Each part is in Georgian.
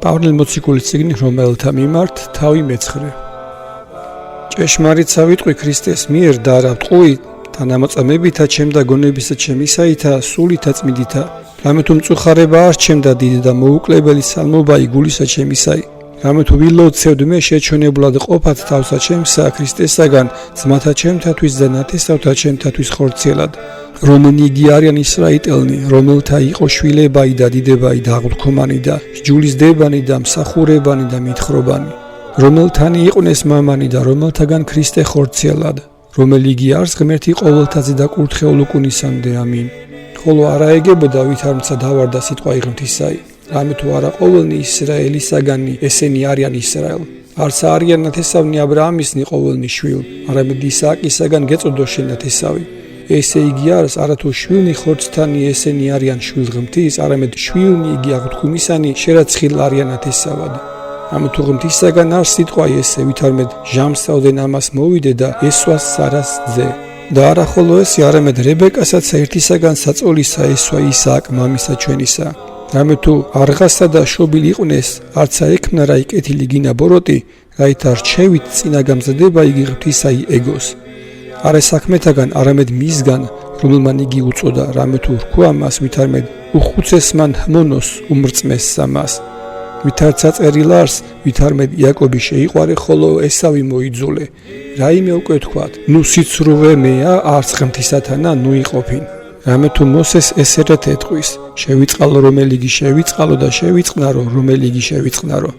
პავლე მოციქულის წიგნი რომელთა მიმართ თავი მეცხრე. ჭეშმარიტსა ვიტყვი ქრისტეს მიერ და არა ვტყუი თანამოწამებითა ჩემ და გონებისა ჩემისაითა სულითა წმინდითა. რამე თუ მწუხარება არ ჩემდა დიდი და მოუკლებელი სალმობა იგულისა ჩემისაი. რამე თუ ვილოცევდ მე შეჩვენებლად ყოფათ თავსა ჩემსა ქრისტესაგან ძმათა ჩემთათვის და ნათესავთა ჩემთათვის ხორციელად. რომნი იგი არიან ისრაიტელნი, რომელთა იყო შვილებაი და დიდებაი და აღდგომანი და ჯულისდებანი და მსახურებანი და მითხრობანი. რომელთანი იყვნენ მამანი და რომელთაგან ქრისტე ხორციელად. რომელი იგი არის ღმერთი ყოველთაზე და კურთხეულ უკუნისამდე. ამინ. ხოლო არა ეგებოდა ვითარმცა დავარდა სიტყვა იღმთისაი. რამე თუ არა ყოველნი ისრაელისაგანი ესენი არიან ისრაელ. არც არიან ნათესავნი აბრაამისნი ყოველნი შვილ, არამედ ისააკისაგან გეწოდო შენ ნათესავი. ესე იგი არის არათუ შვილნი ხორცთანი ესენი არიან შვილღმთის, არამედ შვილნი იგი აღდგომისანი შერაცხილ არიან ნათესავად. რამე თუ ღმთისაგან არ სიტყვა ესე ვითარმედ ჟამსავდნენ ამას მოვიდე და ესვას სარას ძე. და არა ხოლო ესე არამედ რებეკასაც ერთისაგან საწოლისა ესვა ისააკ მამისა ჩვენისა. რამე თუ არღასა და შობილი იყვნენ, არცა ექმნა რა იკეთილი გინა ბოროტი, რაით არ რჩევით წინა გამზადება იგი ღვთისაი ეგოს. არა საქმეთაგან, არამედ მისგან, რომელმან იგი უწოდა, რამე თუ რქვა მას ვითარმედ უხუცეს მან ჰმონოს უმრწმეს სამას. ვითარცა წერილარს, ვითარმედ იაკობი შეიყვარე, ხოლო ესავი მოიძულე. რაიმე უკვე თქვათ, ნუ სიცრუვე მეა, არც ღმთისათანა ნუ იყოფინ. რამე თუ მოსეს ესერეთ ეთყვის, შევიწყალო რომელი იგი შევიწყალო და შევიწყნარო რომელი იგი შევიწყნარო.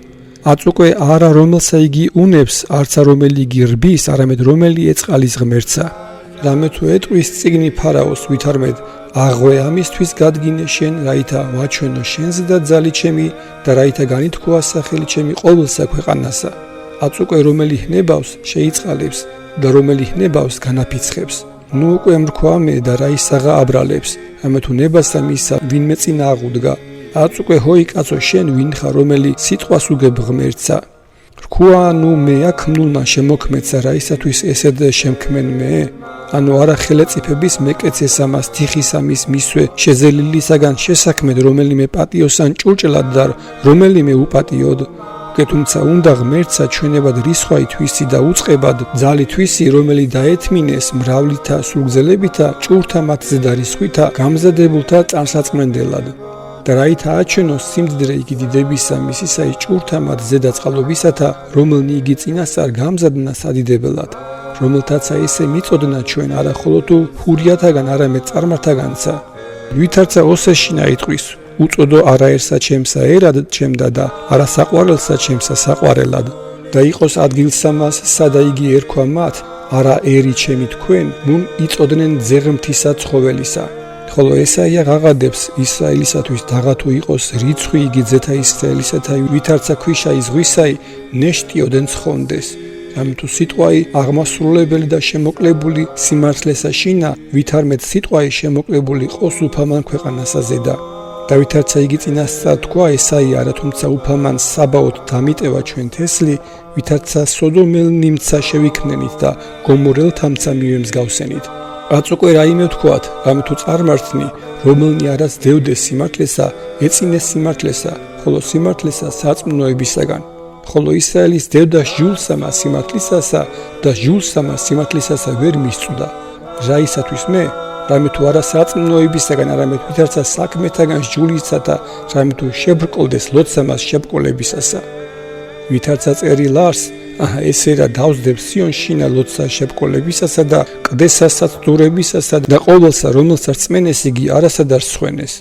აწუკვე არა რომელსა იგი უნებს, არცა რომელი იგი რბის, არამედ რომელი ეწყალის ღმერთსა. რამე თუ ეთყვის წიგნი ფარაოს ვითარმედ აღვე ამისთვის გადგინე შენ, რაითა ვაჩვენო შენზე და ძალი ჩემი და რაითა განითქვა სახელი ჩემი ყოველსა ქვეყანასა. აწუკვე რომელი ჰნებავს შეიწყალებს და რომელი ჰნებავს განაფიცხებს. ნუ უკვე მრქვა მე და რაისაღა აბრალებს, რამე თუ ნებასა მისა ვინმე წინა აღუდგა. აწუკვე ჰოი კაცო შენ ვინ ხარ რომელი სიტყვას უგებ ღმერთსა. რქვა ნუ მე აქმნულმა შემოქმეცა რაისათვის ესედ შემქმენ მე. ანუ არა ხელეწიფების მეკეცეს ამას თიხისამის მისვე შეზელილისაგან შესაქმედ რომელიმე პატიოსან ჭურჭლად და რომელიმე უპატიოდ. თუმცა უნდა ღმერთსა ჩვენებად რისხვაი თვისი და უწყებად ძალი თვისი რომელი დაეთმინეს მრავლითა სულგზელებითა ჭურთა მათზე და რისხვითა გამზადებულთა წარსაწმენდელად. და რაითა აჩვენოს სიმდიდრე იგი დიდებისა მისისაი ჭურთა მათ ზედაწყალობისათა რომელნი იგი წინასწარ გამზადნა სადიდებელად. რომელთაცა ესე მიწოდნა ჩვენ არა ხოლო თუ ჰურიათაგან არამედ წარმართაგანცა. ვითარცა ოსეშინა იტყვის უწოდო არაერსა ჩემსა ერად ჩემდა და არა საყვარელსა ჩემსა საყვარელად. და იყოს ადგილსამას სადა იგი ერქვა მათ, არა ერი ჩემი თქვენ, მუნ იწოდნენ ძეღმთისა ცხოველისა. ხოლო ესაია ღაღადებს ისრაელისათვის დაღა თუ იყოს რიცხვი იგი ძეთა ისრაელისათა ვითარცა ქვიშაი ზღვისაი ნეშტიოდენ ცხონდეს. რამე თუ სიტყვაი აღმასრულებელი და შემოკლებული სიმართლესა შინა, ვითარმედ სიტყვაი შემოკლებული ყოს უფალმან ქვეყანასა ზედა. და ვითარცა იგი წინასწარ თქვა ესაია არა თუმცა უფალმან საბაოდ დამიტევა ჩვენ თესლი, ვითარცა სოდომელ ნიმცა შევიქნენით და გომორელთამცა მივემსგავსენით. აწუკვე რაიმე ვთქვათ, რამე თუ წარმართნი, რომელნი არას დევდეს სიმართლესა, ეწინეს სიმართლესა, ხოლო სიმართლესა სარწმუნოებისაგან. ხოლო ისრაელის დევდა ჟულსამა სიმართლისასა და ჟულსამა სიმართლისასა ვერ მისწვდა. რაისათვის მე რამე თუ არა სარწმუნოებისაგან, არამედ ვითარცა საქმეთაგან ჟულისათა, რამე თუ შებრკოლდეს ლოცამას შებრკოლებისასა. ვითარცა წერილარს, ესე რა დავსდებს სიონშინა ლოცვა შებრკოლებისასა და ყდესასაც ძურებისასა და ყოველსა რომელსაც წმენეს იგი არასადარ სვენეს.